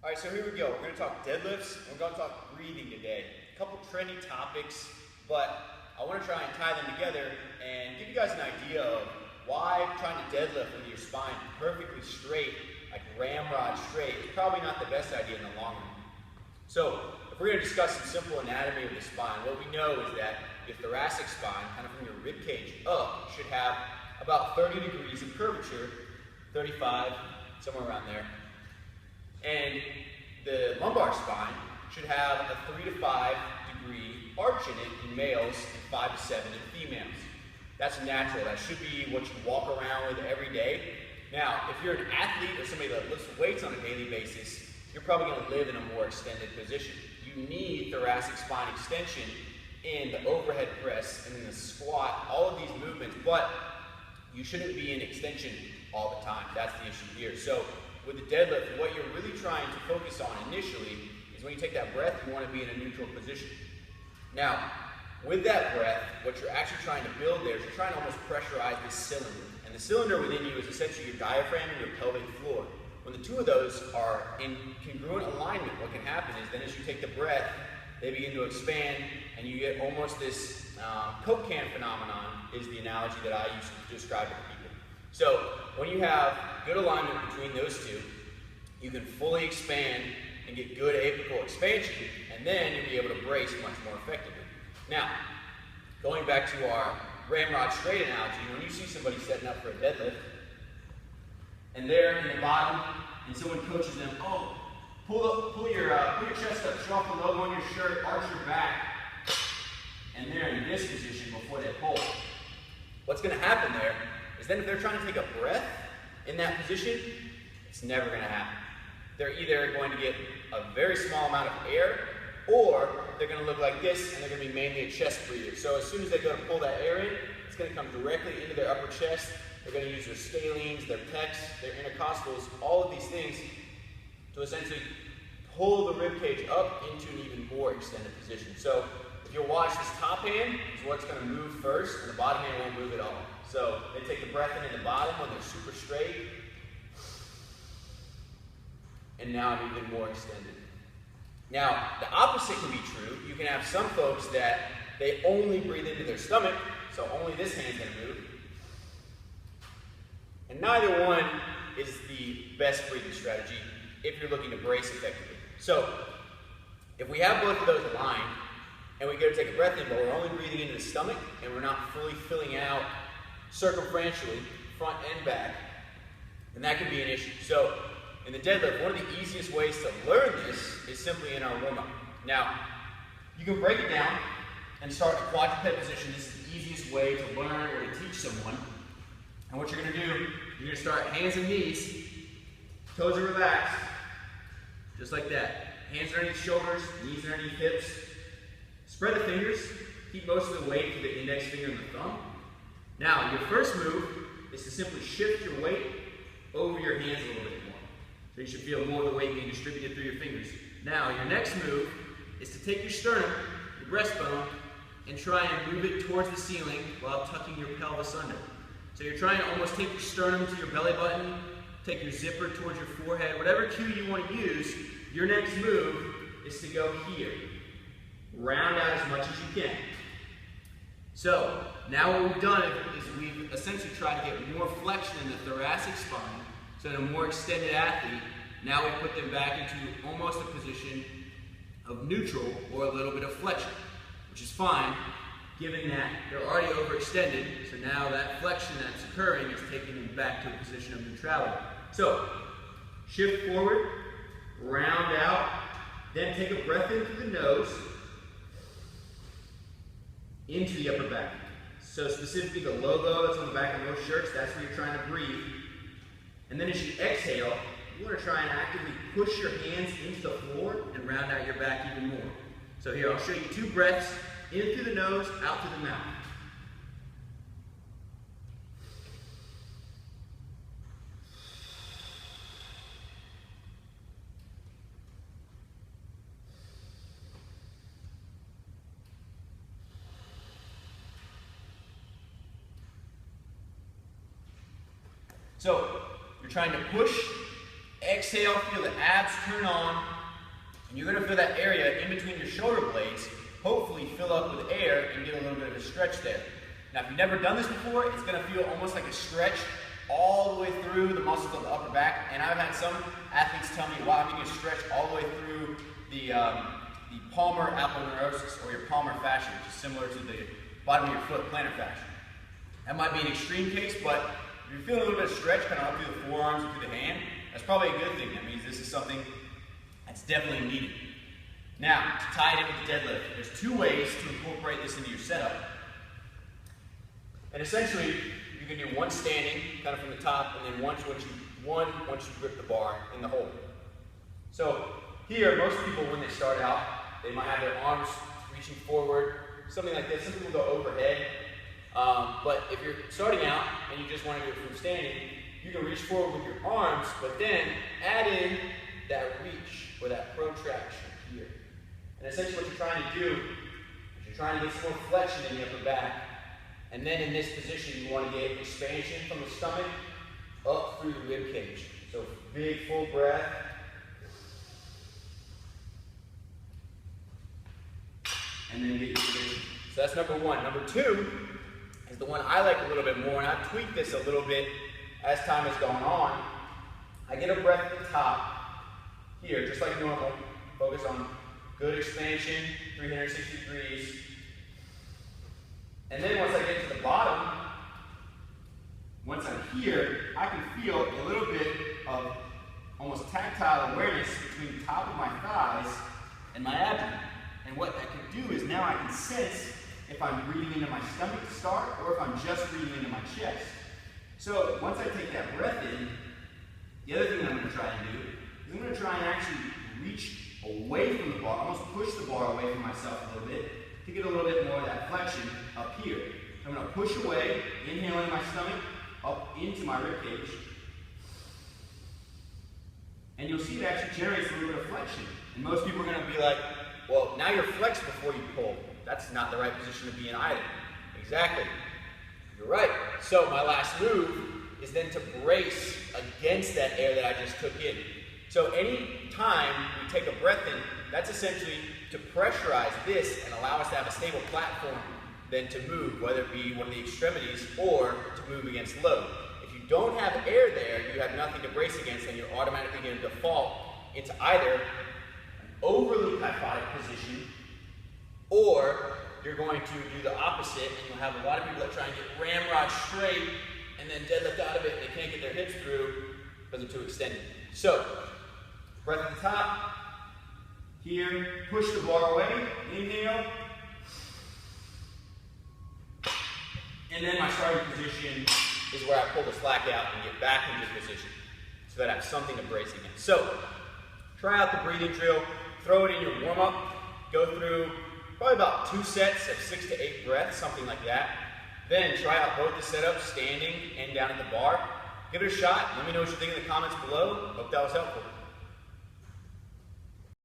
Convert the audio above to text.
All right, so here we go. We're going to talk deadlifts. We're going to talk breathing today. A couple trendy topics, but I want to try and tie them together and give you guys an idea of why trying to deadlift with your spine perfectly straight, like ramrod straight, is probably not the best idea in the long run. So, if we're going to discuss some simple anatomy of the spine, what we know is that your thoracic spine, kind of from your rib cage up, should have about 30 degrees of curvature, 35, somewhere around there. And the lumbar spine should have a 3 to 5 degree arch in it in males and 5 to 7 in females. That's natural. That should be what you walk around with every day. Now, if you're an athlete or somebody that lifts weights on a daily basis, you're probably going to live in a more extended position. You need thoracic spine extension in the overhead press and in the squat, all of these movements, but you shouldn't be in extension all the time. That's the issue here. So with the deadlift, what you're really trying to focus on initially is when you take that breath, you want to be in a neutral position. Now, with that breath, what you're actually trying to build there is you're trying to almost pressurize this cylinder. And the cylinder within you is essentially your diaphragm and your pelvic floor. When the two of those are in congruent alignment, what can happen is then as you take the breath, they begin to expand and you get almost this Coke can phenomenon is the analogy that I use to describe it to people. So when you have good alignment between those two, you can fully expand and get good apical expansion, and then you'll be able to brace much more effectively. Now, going back to our ramrod straight analogy, when you see somebody setting up for a deadlift, and they're in the bottom, and someone coaches them, oh, pull your chest up, show off the logo on your shirt, arch your back, and they're in this position before they pull. What's going to happen there is then if they're trying to take a breath in that position, it's never going to happen. They're either going to get a very small amount of air, or they're going to look like this, and they're going to be mainly a chest breather. So as soon as they go to pull that air in, it's going to come directly into their upper chest. They're going to use their scalenes, their pecs, their intercostals, all of these things to essentially pull the rib cage up into an even more extended position. So if you'll watch, this top hand is what's going to move first, and the bottom hand won't move at all. So they take the breath in the bottom when they're super straight, and now I'm even more extended. Now, the opposite can be true. You can have some folks that they only breathe into their stomach, so only this hand's going to move. And neither one is the best breathing strategy if you're looking to brace effectively. So, if we have both of those aligned, and we go to take a breath in, but we're only breathing into the stomach, and we're not fully filling out circumferentially, front and back, then that can be an issue. So, in the deadlift, one of the easiest ways to learn this is simply in our warm-up. Now, you can break it down and start in a quadruped position. This is the easiest way to learn or to teach someone. And what you're going to do, you're going to start hands and knees, toes are relaxed, just like that. Hands underneath shoulders, knees underneath hips. Spread the fingers, keep most of the weight to the index finger and the thumb. Now, your first move is to simply shift your weight over your hands a little bit more. So you should feel more of the weight being distributed through your fingers. Now, your next move is to take your sternum, your breastbone, and try and move it towards the ceiling while tucking your pelvis under. So you're trying to almost take your sternum to your belly button, take your zipper towards your forehead, whatever cue you want to use, your next move is to go here. Round out as much as you can. So, now what we've done is we've essentially tried to get more flexion in the thoracic spine, so in a more extended athlete, now we put them back into almost a position of neutral or a little bit of flexion, which is fine, given that they're already overextended, so now that flexion that's occurring is taking them back to a position of neutrality. So, shift forward, round out, then take a breath in through the nose, into the upper back. So specifically the logo that's on the back of most shirts, that's where you're trying to breathe. And then as you exhale, you want to try and actively push your hands into the floor and round out your back even more. So here, I'll show you 2 breaths, in through the nose, out through the mouth. So, you're trying to push Exhale, feel the abs turn on, and you're gonna feel that area in between your shoulder blades hopefully fill up with air and get a little bit of a stretch there. Now, if you've never done this before, it's gonna feel almost like a stretch all the way through the muscles of the upper back. And I've had some athletes tell me, wow, I'm getting a stretch all the way through the palmar aponeurosis, or your palmar fascia, which is similar to the bottom of your foot plantar fascia. That might be an extreme case, but if you're feeling a little bit of stretch kind of up through the forearms and through the hand, that's probably a good thing. That means this is something that's definitely needed. Now, to tie it in with the deadlift, there's two ways to incorporate this into your setup. And essentially, you can do one standing, kind of from the top, and then once you grip the bar in the hole. So here, most people, when they start out, they might have their arms reaching forward, something like this. Some people go overhead. But if you're starting out and you just want to do it from standing, you can reach forward with your arms, but then add in that reach or that protraction here. And essentially what you're trying to do is you're trying to get some more flexion in the upper back. And then in this position, you want to get expansion from the stomach up through the rib cage. So big full breath. And then get your position. So that's number one. Number two is the one I like a little bit more, and I've tweaked this a little bit as time has gone on. I get a breath at the top here, just like normal. Focus on good expansion, 360 degrees. And then once I get to the bottom, once I'm here, I can feel a little bit of almost tactile awareness between the top of my thighs and my abdomen. And what that can do is now I can sense if I'm breathing into my stomach to start, or if I'm just breathing into my chest. So once I take that breath in, the other thing I'm going to try and do is I'm going to try and actually reach away from the bar, almost push the bar away from myself a little bit, to get a little bit more of that flexion up here. I'm going to push away, inhaling my stomach up into my rib cage. And you'll see it actually generates a little bit of flexion. And most people are going to be like, well, now you're flexed before you pull. That's not the right position to be in either. Exactly. You're right. So my last move is then to brace against that air that I just took in. So any time we take a breath in, that's essentially to pressurize this and allow us to have a stable platform then to move, whether it be one of the extremities or to move against load. If you don't have air there, you have nothing to brace against, and you're automatically going to default into either an overly kyphotic position, or you're going to do the opposite, and you'll have a lot of people that try and get ramrod straight and then deadlift out of it, and they can't get their hips through because they're too extended. So, breath at the top. Here, push the bar away. Inhale. And then my starting position is where I pull the slack out and get back into position so that I have something to brace against. So, try out the breathing drill. Throw it in your warm-up. Go through probably about 2 sets of 6 to 8 breaths, something like that. Then try out both the setups, standing and down at the bar. Give it a shot. Let me know what you think in the comments below. Hope that was helpful.